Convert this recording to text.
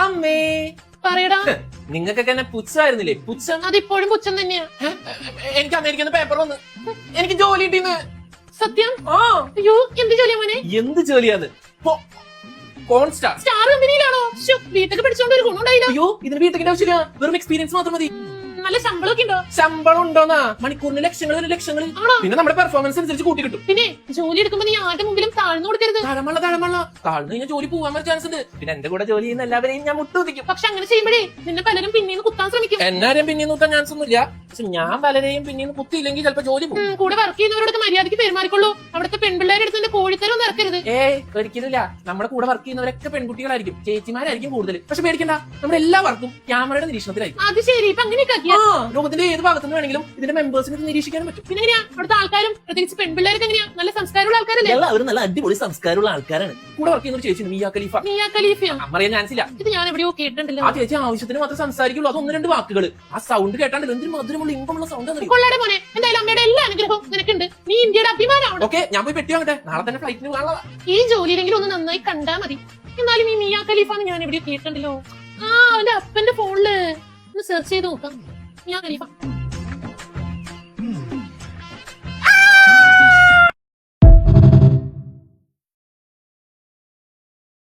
അമ്മേ പറയടാ. നിങ്ങൾക്കൊക്കെ എന്നെ പുച്ഛമായിരുന്നില്ലേ? പുച്ഛം. അതിപ്പോഴും പുച്ഛം തന്നെയാ. എനിക്ക് അമേരിക്കന്ന് പേപ്പർ വന്ന് എനിക്ക് ജോലി കിട്ടീന്ന്. സത്യം? ആ. അയ്യോ, എന്ത് ജോലിയാ മോനെ? എന്ത് ജോലിയാന്ന്? കോൺസ്റ്റാർ സ്റ്റാർ കമ്പനിയിലാണോ? വീട്ടൊക്കെ പഠിച്ചോണ്ട് ഒരു ഗുണമുണ്ടായില്ല. അയ്യോ, ഇതിന് വീട്ടിന്റെ ആവശ്യമില്ല, വെറും എക്സ്പീരിയൻസ് മാത്രം മതി. നല്ല ശമ്പളമൊക്കെ ഉണ്ടോ? ശമ്പളം ഉണ്ടോന്നാ? മണിക്കൂറിന് ലക്ഷങ്ങൾ ലക്ഷങ്ങൾ. പിന്നെ നമ്മുടെ പെർഫോമൻസ് അനുസരിച്ച് കൂട്ടി കിട്ടും. പിന്നെ ജോലി എടുക്കുമ്പോ നീ ആരുടെ മുമ്പിലും താഴ്ന്നു കൊടുക്കരുത്. താഴ്ന്നു കഴിഞ്ഞാൽ ജോലി പോകാൻ വരെ ചാൻസ് ഉണ്ട്. പിന്നെ എന്റെ കൂടെ ജോലി ചെയ്യുന്ന എല്ലാവരെയും ഞാൻ മുട്ടുതിക്കും. പക്ഷെ അങ്ങനെ ചെയ്യുമ്പോഴേ നിന്നെ പലരും പിന്നീന്ന് കുത്താൻ ശ്രമിക്കും. എന്നാരെയും പിന്നീന്ന് കുത്താൻ ചാൻസ് ഒന്നുമില്ല. പക്ഷെ ഞാൻ പലരെയും പിന്നീന്ന് കുത്തിയില്ലെങ്കിൽ ചിലപ്പോ ജോലി പോകും. കൂടെ വർക്ക് ചെയ്യുന്നവരോടൊക്കെ മര്യാദയ്ക്ക് പെരുമാറിക്കൊള്ളൂ. അവിടുത്തെ പെൺപിള്ളേരെ അടുത്ത് കോഴിത്തരം ഒന്നും ഇറക്കരുത്. ഒരിക്കലില്ല. നമ്മുടെ കൂടെ വർക്ക് ചെയ്യുന്നവരൊക്കെ പെൺകുട്ടികളായിരിക്കും, ചേച്ചിമാരായിരിക്കും കൂടുതൽ. പക്ഷെ പേടിക്കണ്ട, നമ്മുടെ എല്ലാ വർക്കും ക്യാമറയുടെ നിരീക്ഷണത്തിലായിരിക്കും. അത് ശരി, ഇപ്പൊ അങ്ങനെയൊക്കെ ലോകത്തിന്റെ ഏത് ഭാഗത്തുനിന്ന് വേണമെങ്കിലും ഇതിന്റെ മെമ്പേഴ്സിനെ നിരീക്ഷിക്കാൻ പറ്റും. പിന്നെ എങ്ങനെയാ അവിടുത്തെ ആൾക്കാരും, പ്രത്യേകിച്ച് പെൺപിള്ളേരൊക്കെ എങ്ങനെയാ? നല്ല സംസ്കാരമുള്ള ആൾക്കാരല്ലേ? അവർ നല്ല അടിപൊളി സംസ്കാരമുള്ള ആൾക്കാരാണ്. കൂടെ വർക്ക് ചെയ്യുന്ന ഒരു ചേച്ചി മിയ ഖലീഫ. മിയ ഖലീഫയോ? അറിയാൻ ചാൻസ് ഇല്ല. ഇത് ഞാൻ എവിടെയോ കേട്ടിട്ടുണ്ടല്ലോ. ആ ചേച്ചി ആവശ്യത്തിന് മാത്രം സംസാരിക്കുള്ളൂ. അത് 1-2 വാക്കുകൾ. ആ സൗണ്ട് കേട്ടാണ്ടല്ലോ എന്തൊരു മധുരമുള്ള ഇമ്പമുള്ള സൗണ്ട്. കൊള്ളാടെ മോനെ, എന്തായാലും അമ്മയുടെ എല്ലാ അനുഗ്രഹവും നിനക്കുണ്ട്. നീ ഇന്ത്യയുടെ അഭിമാനമാണ്. ഓക്കെ, ഞാൻ പോയി പെട്ടി വാങ്ങട്ടെ. നാളെ തന്നെ ഫ്ലൈറ്റിന് പോകാനുള്ള. ഈ ജോലിയിലെങ്കിലും ഒന്ന് നന്നായി കണ്ടാ മതി. എന്നാലും ഈ മിയ ഖലീഫാന്ന് ഞാൻ എവിടെയോ കേട്ടിട്ടുണ്ടല്ലോ. അവന്റെ അപ്പന്റെ ഫോണില് ഒന്ന് സെർച്ച് ചെയ്ത് നോക്കാം. മിയ ഖലീഫ.